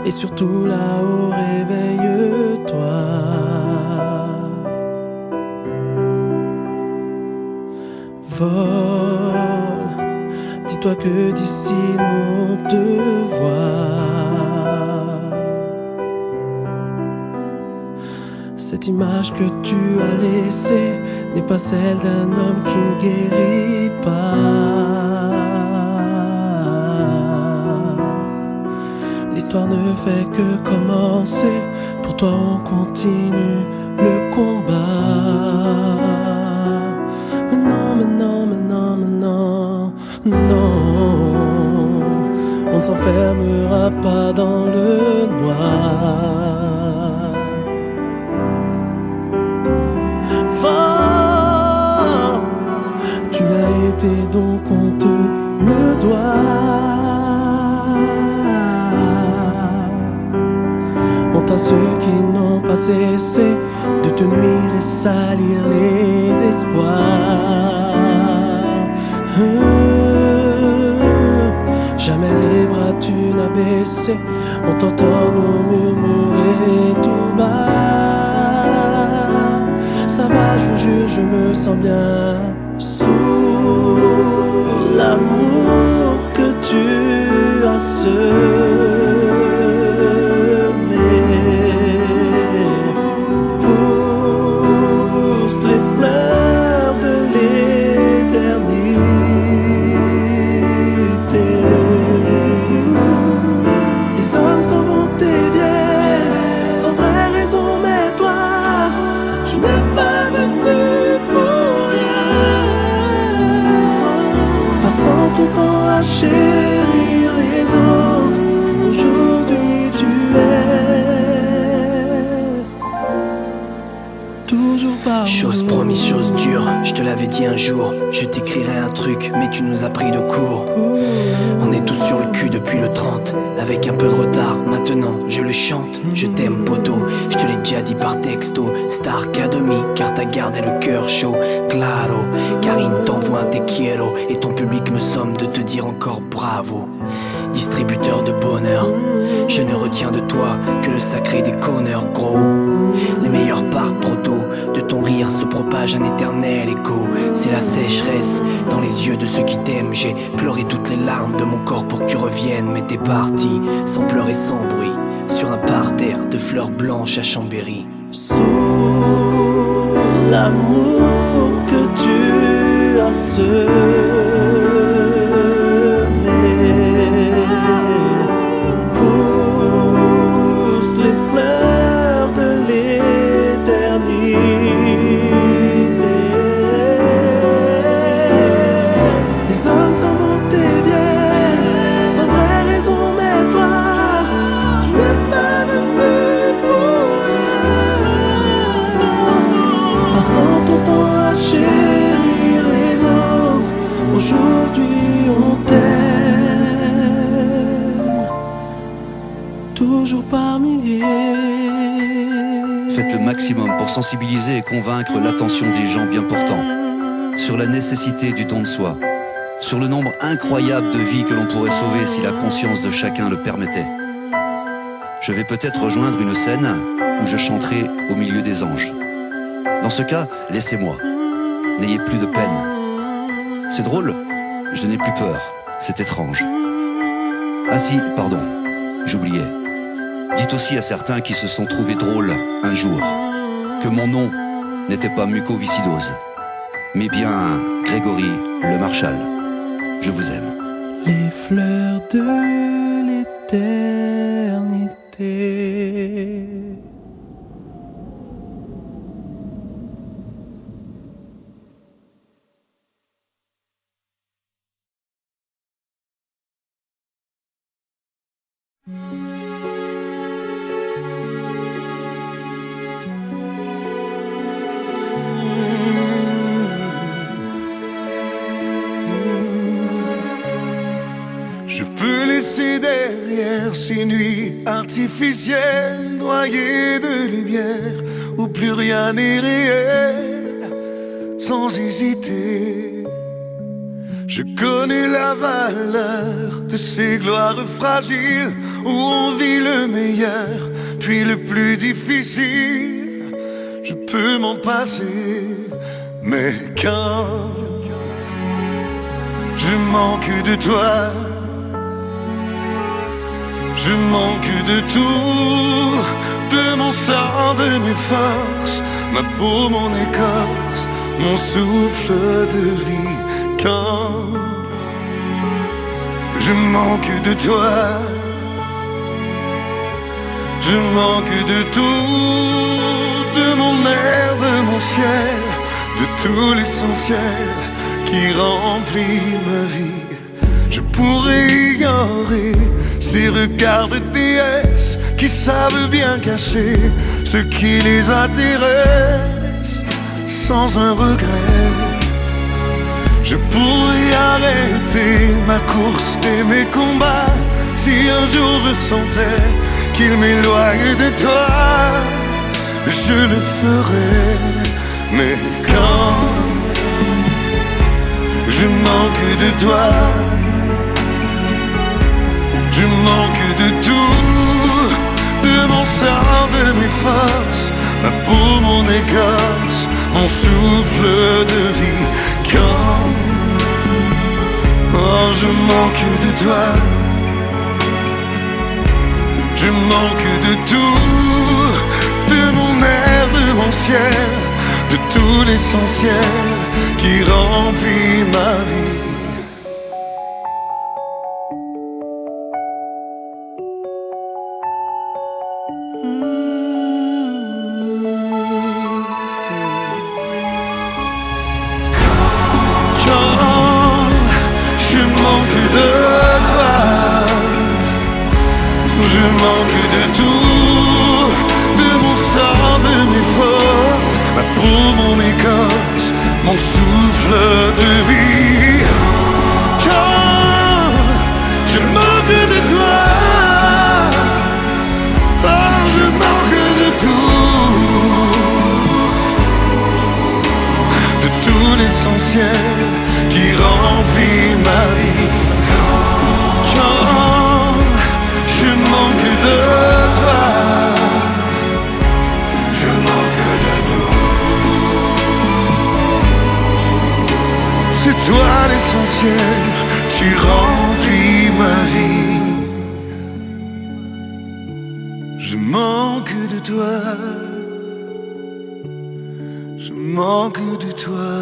Et surtout là-haut, réveille-toi. Vole, dis-toi que d'ici nous on te voit. Cette image que tu as laissée n'est pas celle d'un homme qui ne guérit pas. L'histoire ne fait que commencer. Pour toi on continue le combat. Mais non, mais non, mais non, mais non, non. On ne s'enfermera pas dans le noir. Fort, tu l'as été donc on te le doit. Honte à ceux qui n'ont pas cessé de te nuire et salir les espoirs. Jamais les bras tu n'as baissé, on t'entend nous murmurer tout bas. Ça va, je vous jure, je me sens bien sous l'amour que tu as semé. Pousse les fleurs de l'éternité. Les hommes s'en vont et viennent sans vraie raison, mais toi, tu n'es pas venu pour rien. Passant ton temps à chérir les autres, aujourd'hui tu es toujours par Chose promise, chose dure, je te l'avais dit un jour. Je t'écrirai un truc, mais tu nous as pris de court. On est tous sur le cul depuis le 30, avec un peu de retard. Maintenant, je le chante, je t'aime poteau. Je te l'ai déjà dit par texto. Star Academy, car t'as gardé le cœur chaud. Claro, Karine t'envoie un te quiero. Et ton public me somme de te dire encore bravo. Distributeur de bonheur, je ne retiens de toi que le sacré des conneurs gros. Les meilleurs partent trop tôt, de ton rire se propage un éternel écho. C'est la sécheresse dans les yeux de ceux qui t'aiment. J'ai pleuré toutes les larmes de mon corps pour que tu reviennes. Mais t'es parti, sans pleurer, sans bruit, sur un parterre de fleurs blanches à Chambéry. Sous l'amour que tu as semé. Pousse les fleurs de l'éternité. Les hommes s'en vont et viennent sans vraie raison, mais toi, tu n'es pas venu pour rien. Passant ton temps à chérir les autres, aujourd'hui on t'aime toujours par milliers. Faites le maximum pour sensibiliser et convaincre l'attention des gens bien portants sur la nécessité du don de soi, sur le nombre incroyable de vies que l'on pourrait sauver si la conscience de chacun le permettait. Je vais peut-être rejoindre une scène où je chanterai au milieu des anges. Dans ce cas, laissez-moi. N'ayez plus de peine. C'est drôle, je n'ai plus peur. C'est étrange. Ah si, pardon, j'oubliais. Dites aussi à certains qui se sont trouvés drôles un jour que mon nom n'était pas mucoviscidose, mais bien Grégory Le Marchal. Je vous aime. Les fleurs de l'éternité. Je peux laisser derrière ces nuits artificielles, noyées de lumière, où plus rien n'est réel, sans hésiter. Je connais la valeur de ces gloires fragiles, où on vit le meilleur, puis le plus difficile. Je peux m'en passer, mais quand je manque de toi, je manque de tout, de mon sang, de mes forces, ma peau, mon écorce, mon souffle de vie. Quand je manque de toi, je manque de tout, de mon air, de mon ciel, de tout l'essentiel qui remplit ma vie. Je pourrais ignorer ces regards de déesses qui savent bien cacher ce qui les intéresse sans un regret. Je pourrais arrêter ma course et mes combats si un jour je sentais qu'il m'éloigne de toi, je le ferais. Mais quand je manque de toi, je manque de tout, de mon sang, de mes forces, ma peau, mon écorce, mon souffle de vie. Quand oh, je manque de toi, je manque de tout, de mon air, de mon ciel, de tout l'essentiel qui remplit ma vie. Je manque de tout, de mon sang, de mes forces, ma peau, mon écorce, mon souffle de vie. Quand je manque de toi, oh, je manque de tout l'essentiel qui remplit ma vie. Je manque de toi, je manque de tout. C'est toi l'essentiel, tu remplis ma vie. Je manque de toi, je manque de toi.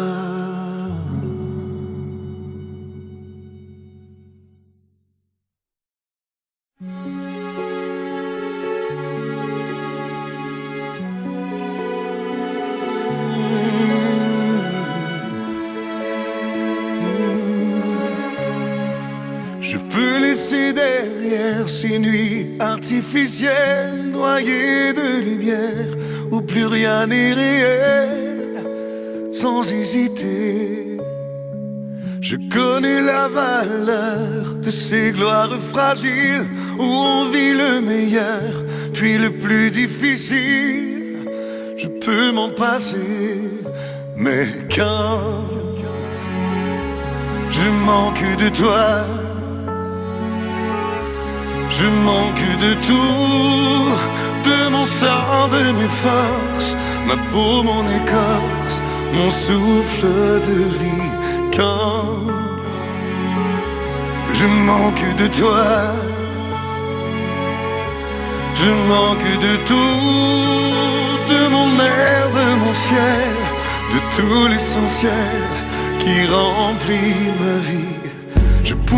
Je peux laisser derrière ces nuits artificielles, noyées de lumière, où plus rien n'est réel, sans hésiter. Je connais la valeur de ces gloires fragiles, où on vit le meilleur, puis le plus difficile. Je peux m'en passer, mais quand je manque de toi, je manque de tout, de mon sang, de mes forces, ma peau, mon écorce, mon souffle de vie. Quand je manque de toi, je manque de tout, de mon air, de mon ciel, de tout l'essentiel qui remplit ma vie.